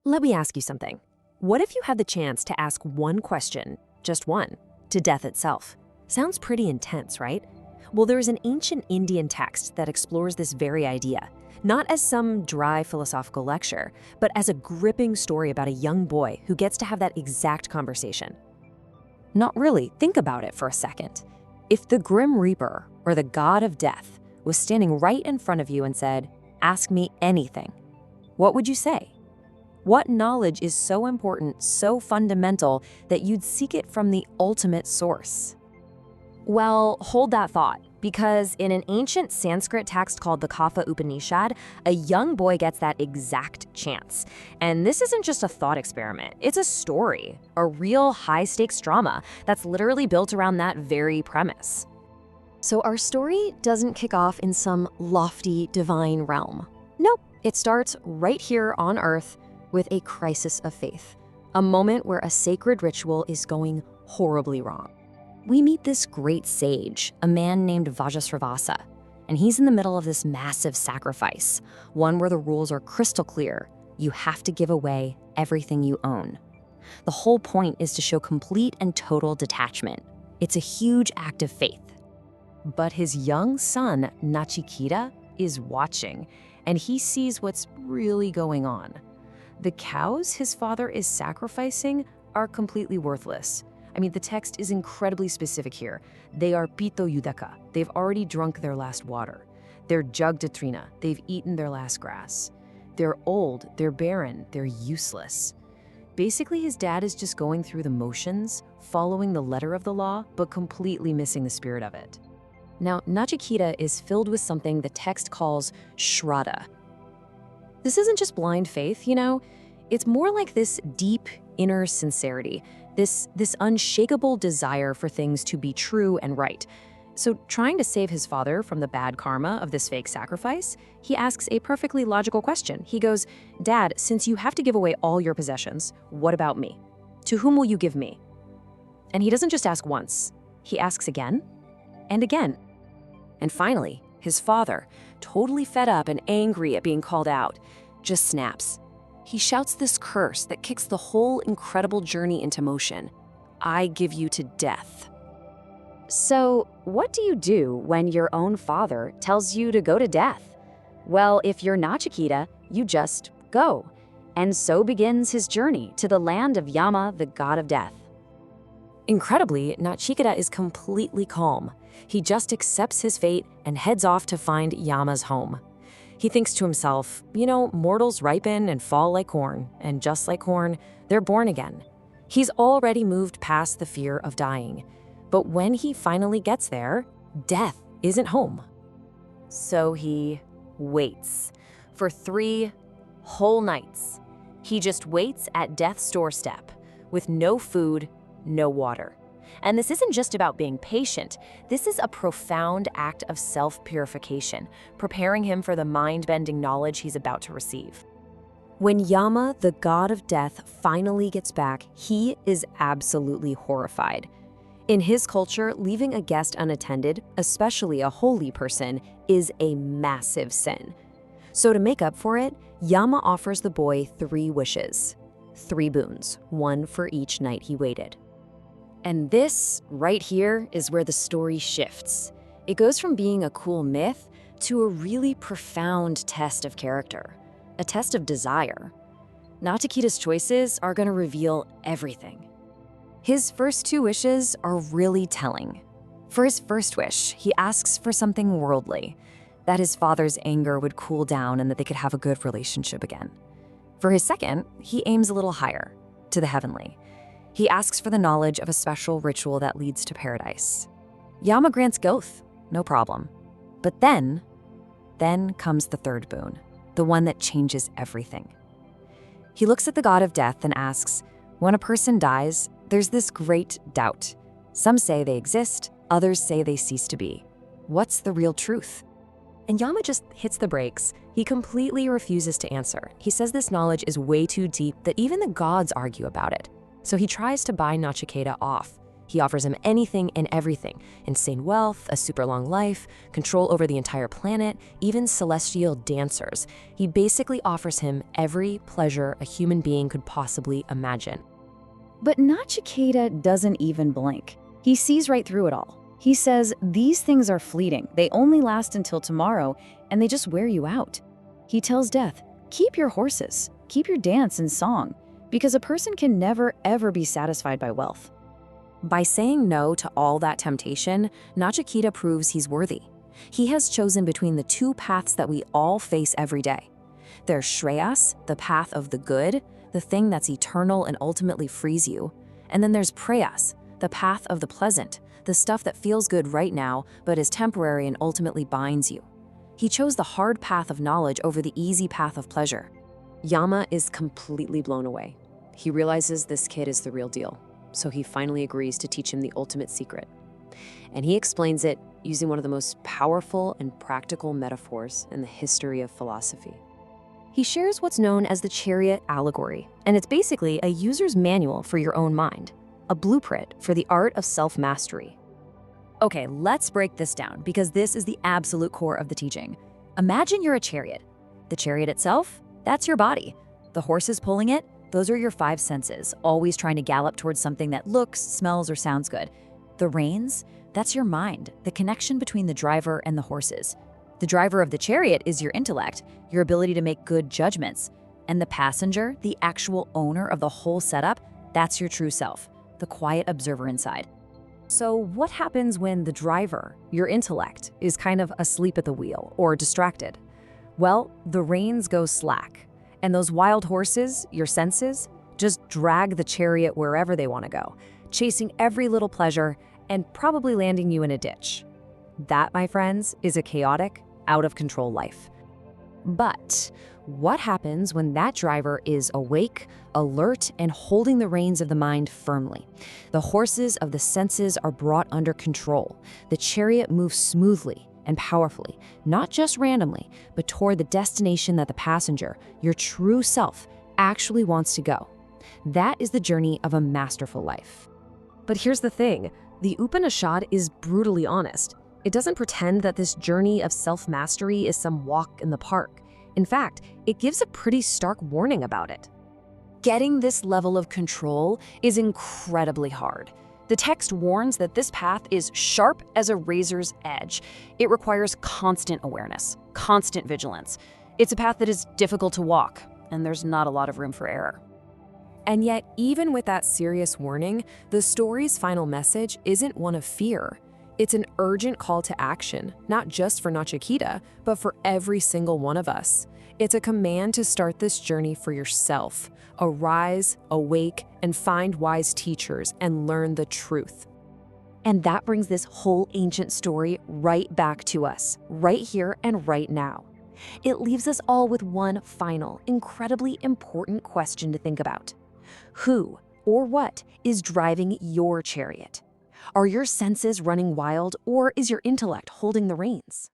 Let me ask you something. What if you had the chance to ask one question, just one, to death itself? Sounds pretty intense, right? Well, there is an ancient Indian text that explores this very idea, not as some dry philosophical lecture, but as a gripping story about a young boy who gets to have that exact conversation. Not really. Think about it for a second. If the Grim Reaper, or the god of death, was standing right in front of you and said, "Ask me anything," what would you say? What knowledge is so important, so fundamental, that you'd seek it from the ultimate source? Well, hold that thought, because in an ancient Sanskrit text called the Katha Upanishad, a young boy gets that exact chance. And this isn't just a thought experiment, it's a story, a real high-stakes drama that's literally built around that very premise. So our story doesn't kick off in some lofty divine realm. Nope, it starts right here on Earth with a crisis of faith, a moment where a sacred ritual is going horribly wrong. We meet this great sage, a man named Vajrasrivasa, and he's in the middle of this massive sacrifice, one where the rules are crystal clear. You have to give away everything you own. The whole point is to show complete and total detachment. It's a huge act of faith. But his young son, Nachiketa, is watching, and he sees what's really going on. The cows his father is sacrificing are completely worthless. I mean, the text is incredibly specific here. They are pito yudaka. They've already drunk their last water. They're jugdatrina. They've eaten their last grass. They're old, they're barren, they're useless. Basically, his dad is just going through the motions, following the letter of the law, but completely missing the spirit of it. Now, Nachiketa is filled with something the text calls Shraddha. This isn't just blind faith, you know? It's more like this deep inner sincerity, this unshakable desire for things to be true and right. So trying to save his father from the bad karma of this fake sacrifice, he asks a perfectly logical question. He goes, "Dad, since you have to give away all your possessions, what about me? To whom will you give me?" And he doesn't just ask once, he asks again and again. And finally, his father, totally fed up and angry at being called out, just snaps. He shouts this curse that kicks the whole incredible journey into motion. "I give you to death." So, what do you do when your own father tells you to go to death? Well, if you're Nachiketa, you just go. And so begins his journey to the land of Yama, the god of death. Incredibly, Nachiketa is completely calm. He just accepts his fate and heads off to find Yama's home. He thinks to himself, you know, mortals ripen and fall like corn, and just like corn, they're born again. He's already moved past the fear of dying. But when he finally gets there, death isn't home. So he waits for 3 whole nights. He just waits at death's doorstep with no food, no water. And this isn't just about being patient. This is a profound act of self-purification, preparing him for the mind-bending knowledge he's about to receive. When Yama, the god of death, finally gets back, he is absolutely horrified. In his culture, leaving a guest unattended, especially a holy person, is a massive sin. So to make up for it, Yama offers the boy 3 wishes. 3 boons, 1 for each night he waited. And this, right here, is where the story shifts. It goes from being a cool myth to a really profound test of character, a test of desire. Nachiketa's choices are going to reveal everything. His first 2 wishes are really telling. For his first wish, he asks for something worldly, that his father's anger would cool down and that they could have a good relationship again. For his second, he aims a little higher, to the heavenly. He asks for the knowledge of a special ritual that leads to paradise. Yama grants both, no problem. But then comes the 3rd boon, the one that changes everything. He looks at the god of death and asks, when a person dies, there's this great doubt. Some say they exist, others say they cease to be. What's the real truth? And Yama just hits the brakes. He completely refuses to answer. He says this knowledge is way too deep that even the gods argue about it. So he tries to buy Nachiketa off. He offers him anything and everything: insane wealth, a super long life, control over the entire planet, even celestial dancers. He basically offers him every pleasure a human being could possibly imagine. But Nachiketa doesn't even blink. He sees right through it all. He says these things are fleeting, they only last until tomorrow, and they just wear you out. He tells Death, keep your horses, keep your dance and song, because a person can never ever be satisfied by wealth. By saying no to all that temptation, Nachiketa proves he's worthy. He has chosen between the two paths that we all face every day. There's Shreyas, the path of the good, the thing that's eternal and ultimately frees you. And then there's Preyas, the path of the pleasant, the stuff that feels good right now but is temporary and ultimately binds you. He chose the hard path of knowledge over the easy path of pleasure. Yama is completely blown away. He realizes this kid is the real deal, so he finally agrees to teach him the ultimate secret. And he explains it using one of the most powerful and practical metaphors in the history of philosophy. He shares what's known as the chariot allegory, and it's basically a user's manual for your own mind, a blueprint for the art of self-mastery. Okay, let's break this down because this is the absolute core of the teaching. Imagine you're a chariot. The chariot itself, that's your body. The horses pulling it, those are your five senses, always trying to gallop towards something that looks, smells, or sounds good. The reins, that's your mind, the connection between the driver and the horses. The driver of the chariot is your intellect, your ability to make good judgments. And the passenger, the actual owner of the whole setup, that's your true self, the quiet observer inside. So what happens when the driver, your intellect, is kind of asleep at the wheel or distracted? Well, the reins go slack, and those wild horses, your senses, just drag the chariot wherever they want to go, chasing every little pleasure and probably landing you in a ditch. That, my friends, is a chaotic, out-of-control life. But what happens when that driver is awake, alert, and holding the reins of the mind firmly? The horses of the senses are brought under control. The chariot moves smoothly and powerfully, not just randomly, but toward the destination that the passenger, your true self, actually wants to go. That is the journey of a masterful life. But here's the thing, the Upanishad is brutally honest. It doesn't pretend that this journey of self-mastery is some walk in the park. In fact, it gives a pretty stark warning about it. Getting this level of control is incredibly hard. The text warns that this path is sharp as a razor's edge. It requires constant awareness, constant vigilance. It's a path that is difficult to walk, and there's not a lot of room for error. And yet, even with that serious warning, the story's final message isn't one of fear. It's an urgent call to action, not just for Nachiketa, but for every single one of us. It's a command to start this journey for yourself. Arise, awake, and find wise teachers and learn the truth. And that brings this whole ancient story right back to us, right here and right now. It leaves us all with one final, incredibly important question to think about. Who or what is driving your chariot? Are your senses running wild, or is your intellect holding the reins?